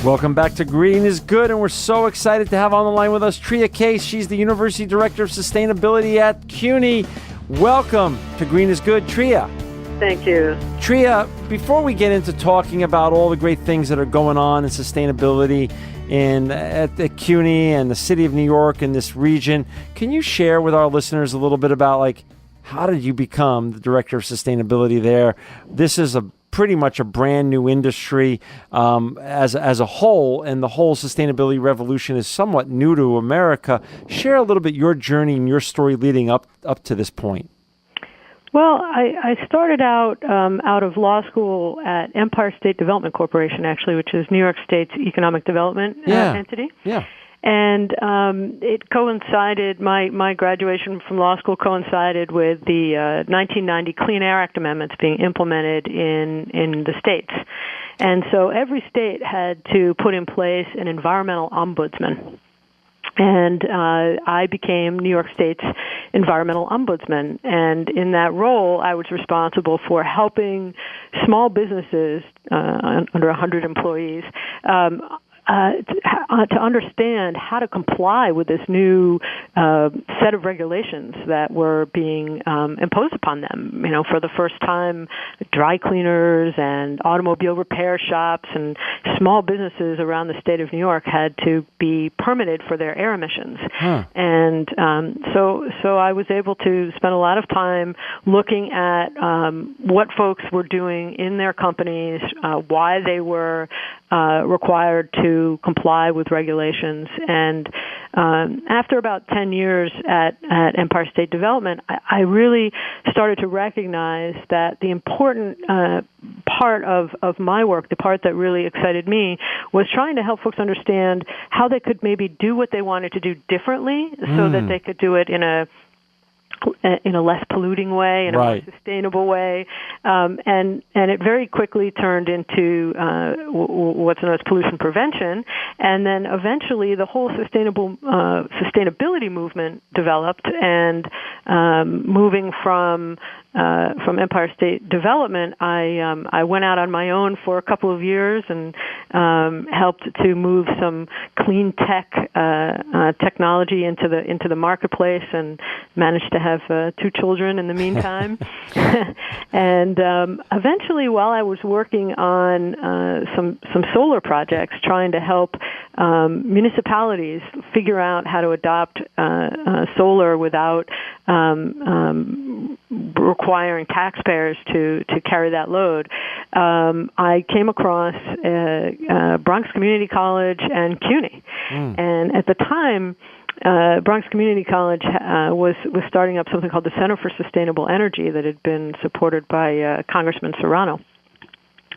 Welcome back to Green is Good, and we're so excited to have on the line with us Tria Case. She's the University Director of Sustainability at CUNY. Welcome to Green is Good, Tria. Thank you. Tria, before we get into talking about all the great things that are going on in sustainability at the CUNY and the city of New York and this region, can you share with our listeners a little bit about how did you become the Director of Sustainability there? This is pretty much a brand new industry as a whole, and the whole sustainability revolution is somewhat new to America. Share a little bit your journey and your story leading up to this point. Well, I started out of law school at Empire State Development Corporation, actually, which is New York State's economic development entity. Yeah. And it coincided, my graduation from law school coincided with the 1990 Clean Air Act amendments being implemented in the states. And so every state had to put in place an environmental ombudsman. And I became New York State's environmental ombudsman. And in that role, I was responsible for helping small businesses under 100 employees to understand how to comply with this new set of regulations that were being imposed upon them. For the first time, dry cleaners and automobile repair shops and small businesses around the state of New York had to be permitted for their air emissions. And so I was able to spend a lot of time looking at what folks were doing in their companies, why they were required to comply with regulations. And after about 10 years at Empire State Development, I really started to recognize that the important part of my work, the part that really excited me, was trying to help folks understand how they could maybe do what they wanted to do differently so that they could do it in a less polluting way, in a more sustainable way, and it very quickly turned into what's known as pollution prevention, and then eventually the whole sustainability movement developed, and moving from Empire State Development, I went out on my own for a couple of years and helped to move some clean tech technology into the marketplace, and managed to have 2 children in the meantime. And eventually, while I was working on some solar projects, trying to help municipalities figure out how to adopt solar without requiring taxpayers to carry that load, I came across Bronx Community College and CUNY. And at the time, Bronx Community College was starting up something called the Center for Sustainable Energy that had been supported by Congressman Serrano.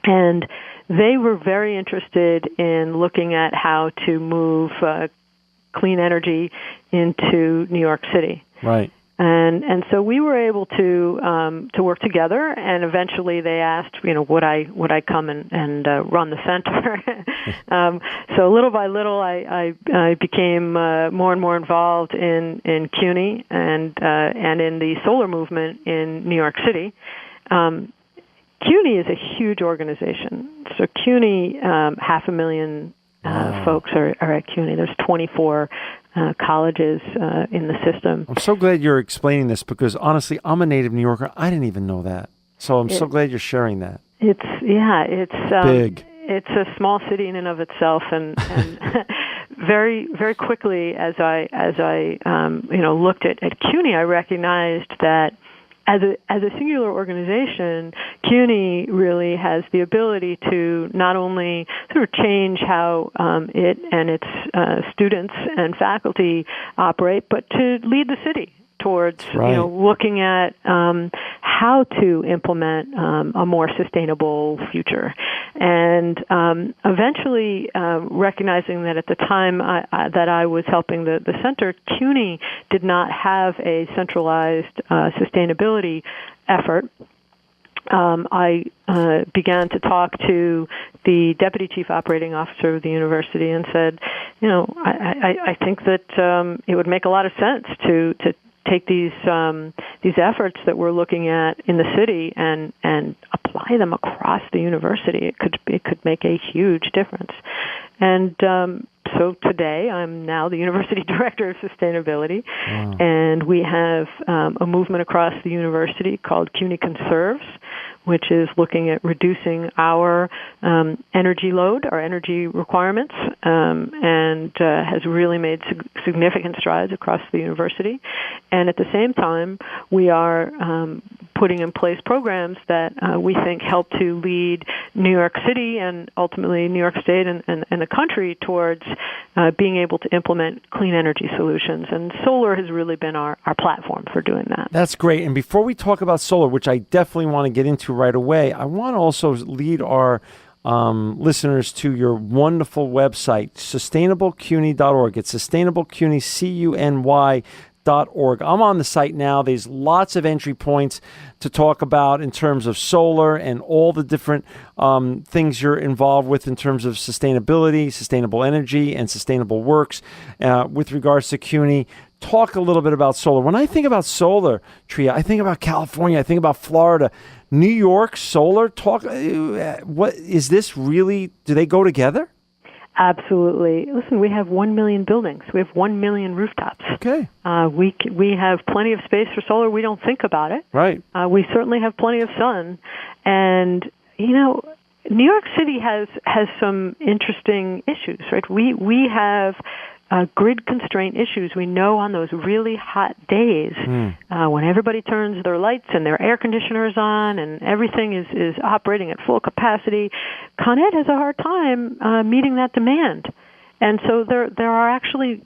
And they were very interested in looking at how to move clean energy into New York City. Right. And so we were able to work together, and eventually they asked, would I come and run the center? So little by little, I became more and more involved in CUNY and in the solar movement in New York City. CUNY is a huge organization. So CUNY, 500,000 folks are at CUNY. There's 24 colleges in the system. I'm so glad you're explaining this, because honestly, I'm a native New Yorker. I didn't even know that. So I'm so glad you're sharing that. It's big. It's a small city in and of itself, and very, very quickly as I looked at CUNY, I recognized that as a singular organization, CUNY really has the ability to not only sort of change how it and its students and faculty operate, but to lead the city towards looking at how to implement a more sustainable future, and eventually recognizing that at the time that I was helping the center, CUNY did not have a centralized sustainability effort. I began to talk to the deputy chief operating officer of the university and said, I think that it would make a lot of sense to take these efforts that we're looking at in the city and apply them across the university. It could make a huge difference. And so today I'm now the University Director of Sustainability, and we have a movement across the university called CUNY Conserves, which is looking at reducing our energy load, our energy requirements, and has really made significant strides across the university. And at the same time, we are putting in place programs that we think help to lead New York City and ultimately New York State and the country towards being able to implement clean energy solutions. And solar has really been our platform for doing that. That's great. And before we talk about solar, which I definitely want to get into right away, I want to also lead our listeners to your wonderful website, sustainablecuny.org. It's sustainablecuny, CUNY.org. I'm on the site now. There's lots of entry points to talk about in terms of solar and all the different things you're involved with in terms of sustainability, sustainable energy, and sustainable works with regards to CUNY. Talk a little bit about solar. When I think about solar, Tria, I think about California. I think about Florida. New York, solar. What is this really? Do they go together? Absolutely. Listen, we have 1 million buildings. We have 1 million rooftops. Okay. We have plenty of space for solar. We don't think about it. Right. We certainly have plenty of sun. And, New York City has some interesting issues, right? We have grid constraint issues. We know on those really hot days when everybody turns their lights and their air conditioners on and everything is operating at full capacity, Con Ed has a hard time meeting that demand. And so there are actually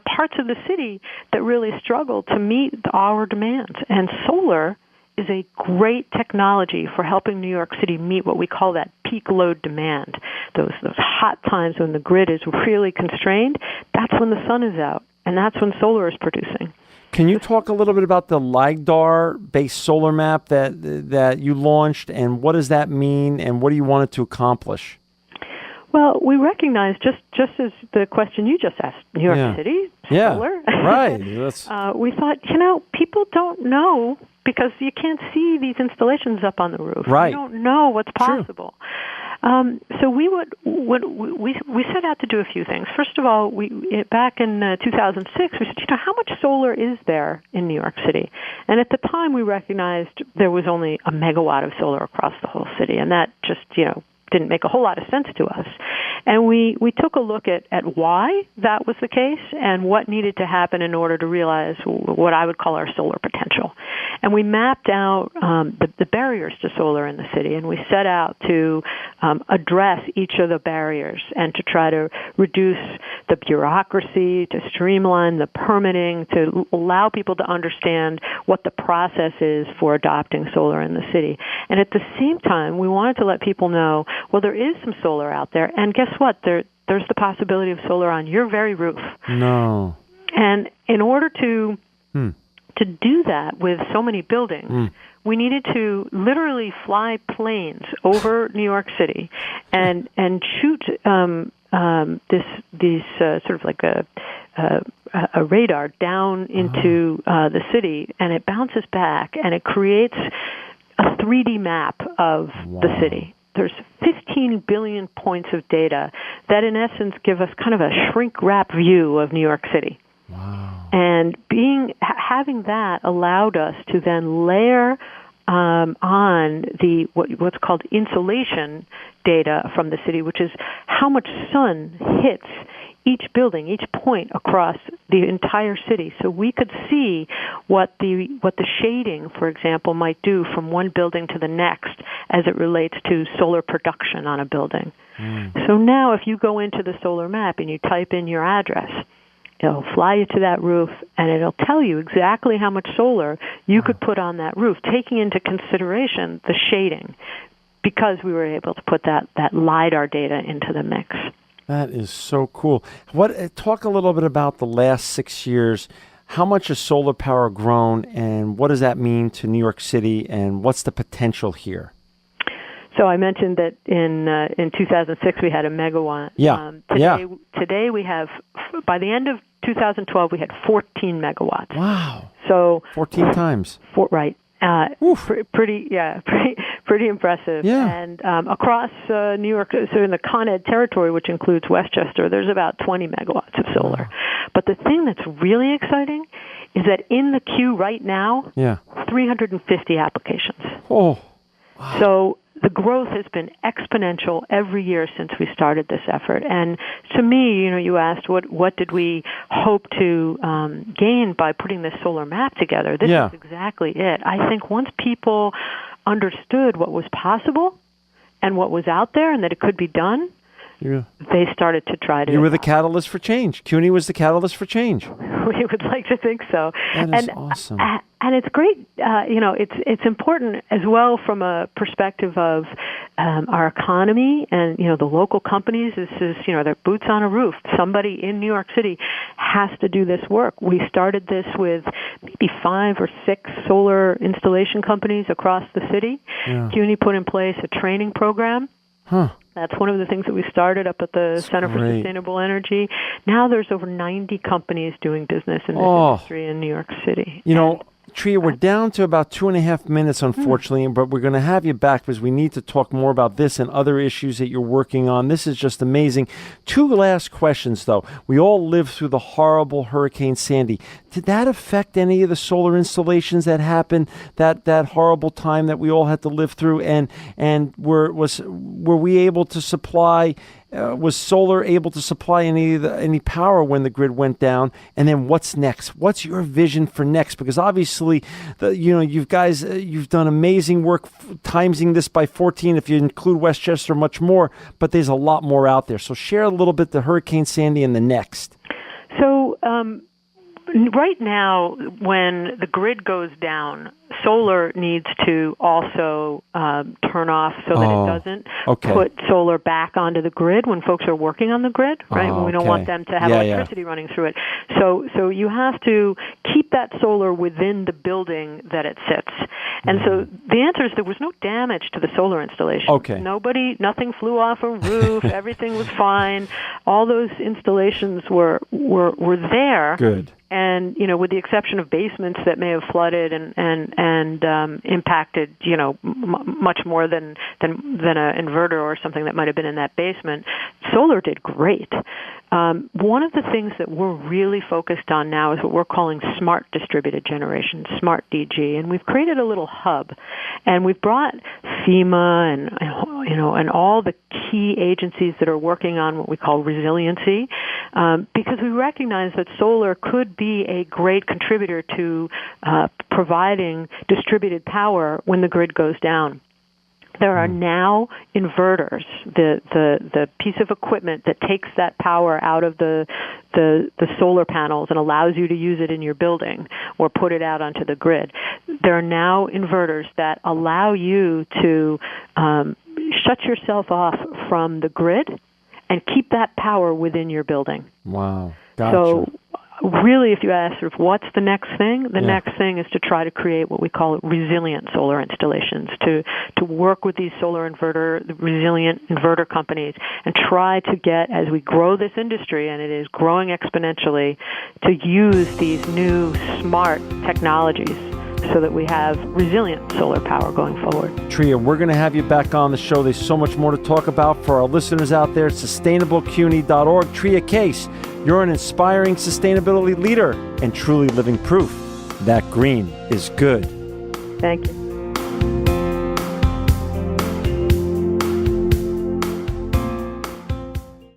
parts of the city that really struggle to meet our demands. And solar is a great technology for helping New York City meet what we call that peak load demand. Those hot times when the grid is really constrained, that's when the sun is out, and that's when solar is producing. Can you talk a little bit about the LiDAR-based solar map that you launched, and what does that mean, and what do you want it to accomplish? Well, we recognize, just as the question you just asked, New York City, solar. Right. We thought, people don't know because you can't see these installations up on the roof. Right. You don't know what's possible. So we set out to do a few things. First of all, back in 2006, we said, how much solar is there in New York City? And at the time, we recognized there was only a megawatt of solar across the whole city, and that just, didn't make a whole lot of sense to us. And we took a look at why that was the case and what needed to happen in order to realize what I would call our solar potential. And we mapped out the barriers to solar in the city, and we set out to address each of the barriers and to try to reduce the bureaucracy, to streamline the permitting, to allow people to understand what the process is for adopting solar in the city. And at the same time, we wanted to let people know, well, there is some solar out there, and guess what? There's the possibility of solar on your very roof. No. And in order to do that with so many buildings, we needed to literally fly planes over New York City and shoot these sort of like a radar down into the city, and it bounces back and it creates a 3D map of the city. There's 15 billion points of data that, in essence, give us kind of a shrink-wrap view of New York City. Wow. And having that allowed us to then layer on what's called insolation data from the city, which is how much sun hits each building, each point across the entire city. So we could see what the shading, for example, might do from one building to the next as it relates to solar production on a building. So now if you go into the solar map and you type in your address, it'll fly you to that roof, and it'll tell you exactly how much solar you could put on that roof, taking into consideration the shading, because we were able to put that LiDAR data into the mix. That is so cool. Talk a little bit about the last 6 years. How much has solar power grown, and what does that mean to New York City, and what's the potential here? So I mentioned that in 2006 we had a megawatt. Today we have, by the end of 2012, we had 14 megawatts. Wow. So 14 times. Right. Pretty pretty impressive. Yeah. And across New York, so in the Con Ed territory, which includes Westchester, there's about 20 megawatts of solar. But the thing that's really exciting is that in the queue right now, 350 applications. Oh, wow. So the growth has been exponential every year since we started this effort. And to me, you asked what did we hope to gain by putting this solar map together. This is exactly it. I think once people understood what was possible and what was out there and that it could be done, they started to try to. You were the catalyst for change. CUNY was the catalyst for change. We would like to think so. That is awesome. And it's great. It's important as well from a perspective of our economy and the local companies. This is their boots on a roof. Somebody in New York City has to do this work. We started this with maybe 5 or 6 solar installation companies across the city. CUNY put in place a training program. That's one of the things that we started up at the Center for Sustainable Energy. Now there's over 90 companies doing business in this industry in New York City. Tria, we're down to about 2.5 minutes, unfortunately, but we're going to have you back because we need to talk more about this and other issues that you're working on. This is just amazing. 2 last questions, though. We all lived through the horrible Hurricane Sandy. Did that affect any of the solar installations that happened, that horrible time that we all had to live through? And were we able to supply? Was solar able to supply any power when the grid went down? And then what's next? What's your vision for next? Because obviously, you've done amazing work timesing this by 14. If you include Westchester, much more. But there's a lot more out there. So share a little bit the Hurricane Sandy and the next. So right now, when the grid goes down, solar needs to also turn off so that it doesn't put solar back onto the grid when folks are working on the grid, right? When we don't want them to have electricity running through it. So you have to keep that solar within the building that it sits. And so the answer is there was no damage to the solar installation. Nothing flew off a roof. Everything was fine. All those installations were there. Good. And with the exception of basements that may have flooded and impacted much more than an inverter or something that might have been in that basement, solar did great. One of the things that we're really focused on now is what we're calling smart distributed generation, smart DG, and we've created a little hub, and we've brought FEMA and all the key agencies that are working on what we call resiliency, because we recognize that solar could be a great contributor to providing distributed power when the grid goes down. There are now inverters, the piece of equipment that takes that power out of the solar panels and allows you to use it in your building or put it out onto the grid. There are now inverters that allow you to shut yourself off from the grid and keep that power within your building. Wow. Gotcha. So really, if you ask sort of what's the next thing, the next thing is to try to create what we call resilient solar installations, to work with these the resilient inverter companies, and try to get, as we grow this industry, and it is growing exponentially, to use these new smart technologies so that we have resilient solar power going forward. Tria, we're going to have you back on the show. There's so much more to talk about for our listeners out there. SustainableCUNY.org. Tria Case, you're an inspiring sustainability leader and truly living proof that green is good. Thank you.